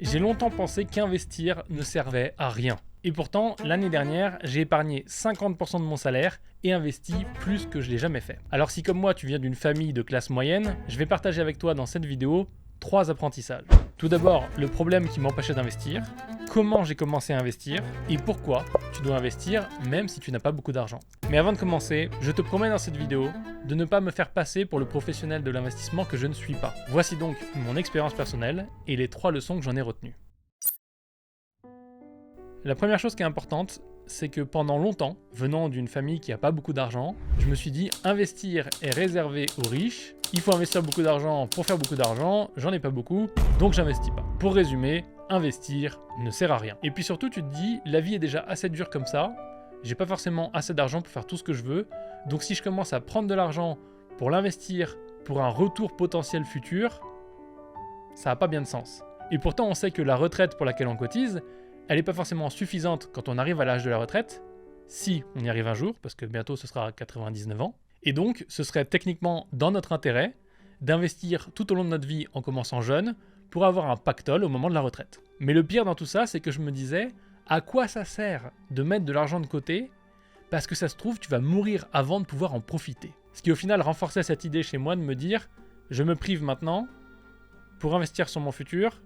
J'ai longtemps pensé qu'investir ne servait à rien. Et pourtant, l'année dernière, j'ai épargné 50% de mon salaire et investi plus que je l'ai jamais fait. Alors si comme moi tu viens d'une famille de classe moyenne, je vais partager avec toi dans cette vidéo 3 apprentissages. Tout d'abord, le problème qui m'empêchait d'investir, comment j'ai commencé à investir et pourquoi tu dois investir même si tu n'as pas beaucoup d'argent. Mais avant de commencer, je te promets dans cette vidéo de ne pas me faire passer pour le professionnel de l'investissement que je ne suis pas. Voici donc mon expérience personnelle et les 3 leçons que j'en ai retenues. La première chose qui est importante, c'est que pendant longtemps, venant d'une famille qui n'a pas beaucoup d'argent, je me suis dit investir est réservé aux riches, il faut investir beaucoup d'argent pour faire beaucoup d'argent, j'en ai pas beaucoup, donc j'investis pas. Pour résumer, investir ne sert à rien. Et puis surtout, tu te dis, la vie est déjà assez dure comme ça, j'ai pas forcément assez d'argent pour faire tout ce que je veux, donc si je commence à prendre de l'argent pour l'investir pour un retour potentiel futur, ça n'a pas bien de sens. Et pourtant, on sait que la retraite pour laquelle on cotise, elle n'est pas forcément suffisante quand on arrive à l'âge de la retraite, si on y arrive un jour, parce que bientôt ce sera à 99 ans. Et donc, ce serait techniquement dans notre intérêt d'investir tout au long de notre vie en commençant jeune pour avoir un pactole au moment de la retraite. Mais le pire dans tout ça, c'est que je me disais, à quoi ça sert de mettre de l'argent de côté parce que ça se trouve, tu vas mourir avant de pouvoir en profiter. Ce qui au final renforçait cette idée chez moi de me dire, je me prive maintenant pour investir sur mon futur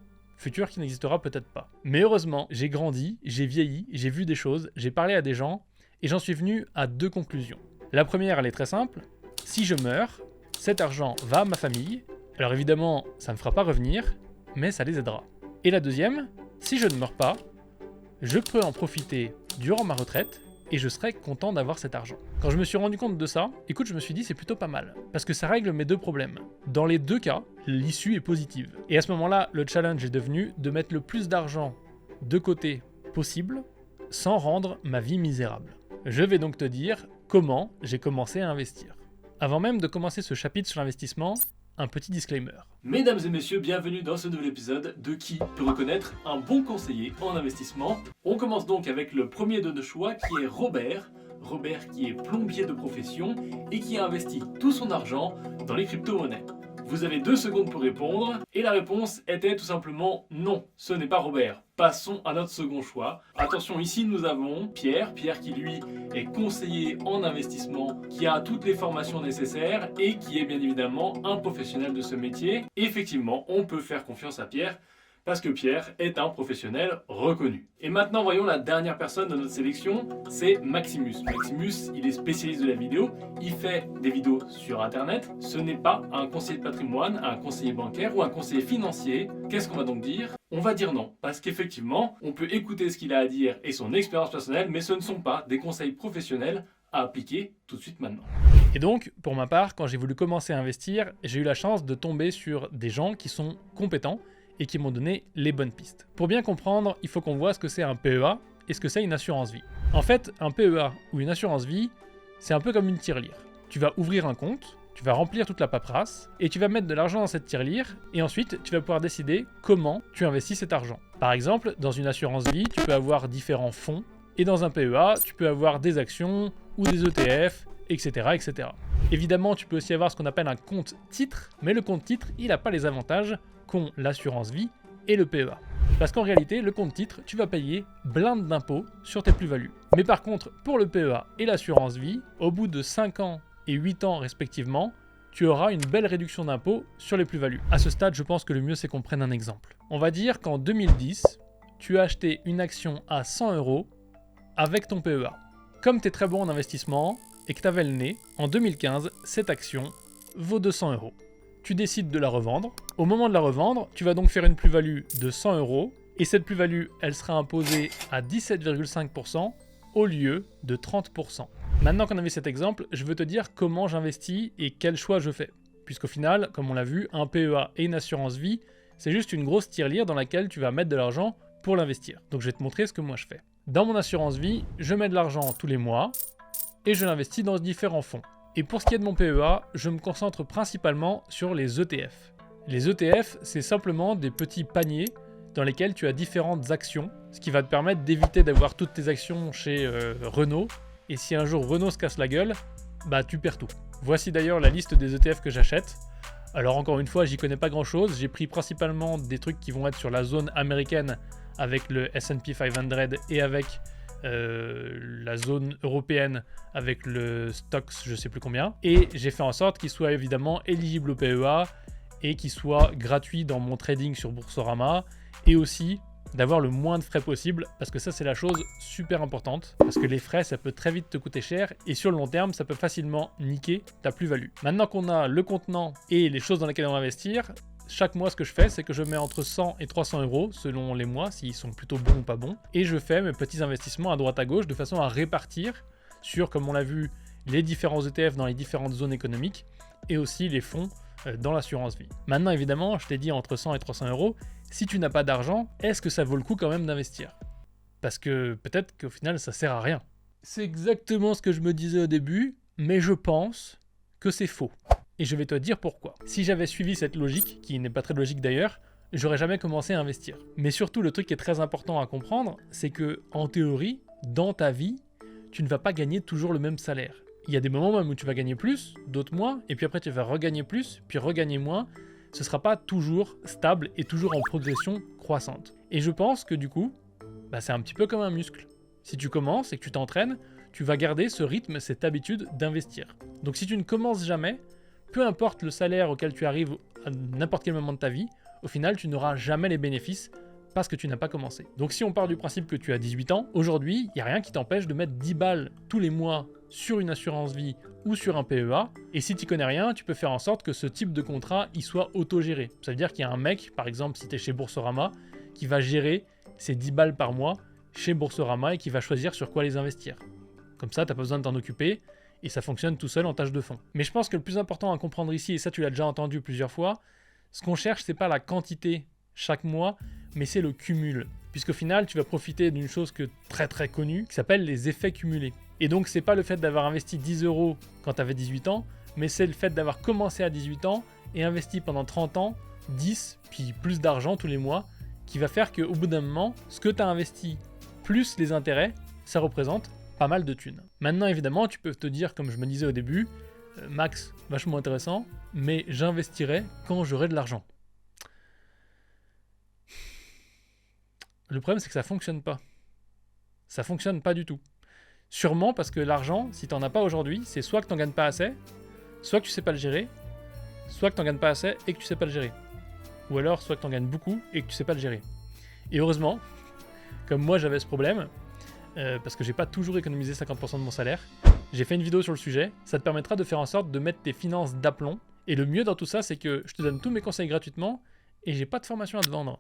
qui n'existera peut-être pas. Mais heureusement, j'ai grandi, j'ai vieilli, j'ai vu des choses, j'ai parlé à des gens, et j'en suis venu à 2 conclusions. La première, elle est très simple. Si je meurs, cet argent va à ma famille. Alors évidemment, ça ne me fera pas revenir, mais ça les aidera. Et la deuxième, si je ne meurs pas, je peux en profiter durant ma retraite, et je serai content d'avoir cet argent. Quand je me suis rendu compte de ça, écoute, je me suis dit c'est plutôt pas mal, parce que ça règle mes 2 problèmes. Dans les 2 cas, l'issue est positive. Et à ce moment-là, le challenge est devenu de mettre le plus d'argent de côté possible, sans rendre ma vie misérable. Je vais donc te dire comment j'ai commencé à investir. Avant même de commencer ce chapitre sur l'investissement, un petit disclaimer. Mesdames et messieurs, bienvenue dans ce nouvel épisode de Qui peut reconnaître un bon conseiller en investissement. On commence donc avec le premier de nos choix qui est Robert. Robert qui est plombier de profession et qui a investi tout son argent dans les crypto-monnaies. Vous avez 2 secondes pour répondre et la réponse était tout simplement non, ce n'est pas Robert. Passons à notre second choix. Attention, ici nous avons Pierre qui lui est conseiller en investissement, qui a toutes les formations nécessaires et qui est bien évidemment un professionnel de ce métier. Effectivement, on peut faire confiance à Pierre parce que Pierre est un professionnel reconnu. Et maintenant, voyons la dernière personne de notre sélection, c'est Maximus. Maximus, il est spécialiste de la vidéo, il fait des vidéos sur Internet. Ce n'est pas un conseiller de patrimoine, un conseiller bancaire ou un conseiller financier. Qu'est-ce qu'on va donc dire ? On va dire non, parce qu'effectivement, on peut écouter ce qu'il a à dire et son expérience personnelle, mais ce ne sont pas des conseils professionnels à appliquer tout de suite maintenant. Et donc, pour ma part, quand j'ai voulu commencer à investir, j'ai eu la chance de tomber sur des gens qui sont compétents et qui m'ont donné les bonnes pistes. Pour bien comprendre, il faut qu'on voit ce que c'est un PEA et ce que c'est une assurance vie. En fait, un PEA ou une assurance vie, c'est un peu comme une tirelire. Tu vas ouvrir un compte, tu vas remplir toute la paperasse et tu vas mettre de l'argent dans cette tirelire et ensuite tu vas pouvoir décider comment tu investis cet argent. Par exemple, dans une assurance vie, tu peux avoir différents fonds et dans un PEA, tu peux avoir des actions ou des ETF, etc., etc. Évidemment, tu peux aussi avoir ce qu'on appelle un compte titre, mais le compte titre, il n'a pas les avantages qu'ont l'assurance vie et le PEA. Parce qu'en réalité, le compte titre, tu vas payer blinde d'impôts sur tes plus-values. Mais par contre, pour le PEA et l'assurance vie, au bout de 5 ans et 8 ans respectivement, tu auras une belle réduction d'impôts sur les plus-values. À ce stade, je pense que le mieux c'est qu'on prenne un exemple. On va dire qu'en 2010, tu as acheté une action à 100 € avec ton PEA. Comme tu es très bon en investissement et que tu avais le nez, en 2015, cette action vaut 200 €. Tu décides de la revendre. Au moment de la revendre, tu vas donc faire une plus-value de 100 € et cette plus-value, elle sera imposée à 17,5% au lieu de 30%. Maintenant qu'on a vu cet exemple, je veux te dire comment j'investis et quel choix je fais. Puisqu'au final, comme on l'a vu, un PEA et une assurance vie, c'est juste une grosse tirelire dans laquelle tu vas mettre de l'argent pour l'investir. Donc je vais te montrer ce que moi je fais. Dans mon assurance vie, je mets de l'argent tous les mois et je l'investis dans différents fonds. Et pour ce qui est de mon PEA, je me concentre principalement sur les ETF. Les ETF, c'est simplement des petits paniers dans lesquels tu as différentes actions, ce qui va te permettre d'éviter d'avoir toutes tes actions chez Renault. Et si un jour Renault se casse la gueule, bah tu perds tout. Voici d'ailleurs la liste des ETF que j'achète. Alors encore une fois, j'y connais pas grand chose, j'ai pris principalement des trucs qui vont être sur la zone américaine avec le S&P 500 et avec la zone européenne avec le Stoxx je sais plus combien, et j'ai fait en sorte qu'il soit évidemment éligible au PEA et qu'il soit gratuit dans mon trading sur Boursorama, et aussi d'avoir le moins de frais possible, parce que ça c'est la chose super importante, parce que les frais ça peut très vite te coûter cher, et sur le long terme ça peut facilement niquer ta plus-value. Maintenant qu'on a le contenant et les choses dans lesquelles on va investir, chaque mois ce que je fais c'est que je mets entre 100 et 300 euros selon les mois, s'ils sont plutôt bons ou pas bons, et je fais mes petits investissements à droite à gauche de façon à répartir sur, comme on l'a vu, les différents ETF dans les différentes zones économiques, et aussi les fonds dans l'assurance vie. Maintenant évidemment, je t'ai dit entre 100 et 300 euros, si tu n'as pas d'argent, est-ce que ça vaut le coup quand même d'investir? Parce que peut-être qu'au final ça sert à rien. C'est exactement ce que je me disais au début, mais je pense que c'est faux. Et je vais te dire pourquoi. Si j'avais suivi cette logique, qui n'est pas très logique d'ailleurs, j'aurais jamais commencé à investir. Mais surtout, le truc qui est très important à comprendre, c'est que en théorie, dans ta vie, tu ne vas pas gagner toujours le même salaire. Il y a des moments même où tu vas gagner plus, d'autres moins, et puis après tu vas regagner plus, puis regagner moins. Ce ne sera pas toujours stable et toujours en progression croissante. Et je pense que du coup, c'est un petit peu comme un muscle. Si tu commences et que tu t'entraînes, tu vas garder ce rythme, cette habitude d'investir. Donc si tu ne commences jamais, peu importe le salaire auquel tu arrives à n'importe quel moment de ta vie, au final tu n'auras jamais les bénéfices parce que tu n'as pas commencé. Donc si on part du principe que tu as 18 ans, aujourd'hui, il n'y a rien qui t'empêche de mettre 10 balles tous les mois sur une assurance vie ou sur un PEA, et si tu connais rien, tu peux faire en sorte que ce type de contrat il soit autogéré. Ça veut dire qu'il y a un mec, par exemple si tu es chez Boursorama, qui va gérer ces 10 balles par mois chez Boursorama et qui va choisir sur quoi les investir. Comme ça, tu n'as pas besoin de t'en occuper, et ça fonctionne tout seul en tâche de fond. Mais je pense que le plus important à comprendre ici, et ça tu l'as déjà entendu plusieurs fois, ce qu'on cherche c'est pas la quantité chaque mois, mais c'est le cumul. Puisqu'au final, tu vas profiter d'une chose très connue, qui s'appelle les effets cumulés. Et donc, c'est pas le fait d'avoir investi 10 euros quand tu avais 18 ans, mais c'est le fait d'avoir commencé à 18 ans et investi pendant 30 ans, 10, puis plus d'argent tous les mois, qui va faire qu'au bout d'un moment, ce que tu as investi, plus les intérêts, ça représente pas mal de thunes. Maintenant, évidemment, tu peux te dire, comme je me disais au début, Max, vachement intéressant, mais j'investirai quand j'aurai de l'argent. Le problème, c'est que ça fonctionne pas. Ça fonctionne pas du tout. Sûrement parce que l'argent, si t'en as pas aujourd'hui, c'est soit que t'en gagnes pas assez, soit que tu sais pas le gérer, soit que t'en gagnes pas assez et que tu sais pas le gérer. Ou alors, soit que t'en gagnes beaucoup et que tu sais pas le gérer. Et heureusement, comme moi j'avais ce problème, parce que j'ai pas toujours économisé 50% de mon salaire, j'ai fait une vidéo sur le sujet. Ça te permettra de faire en sorte de mettre tes finances d'aplomb. Et le mieux dans tout ça, c'est que je te donne tous mes conseils gratuitement et j'ai pas de formation à te vendre.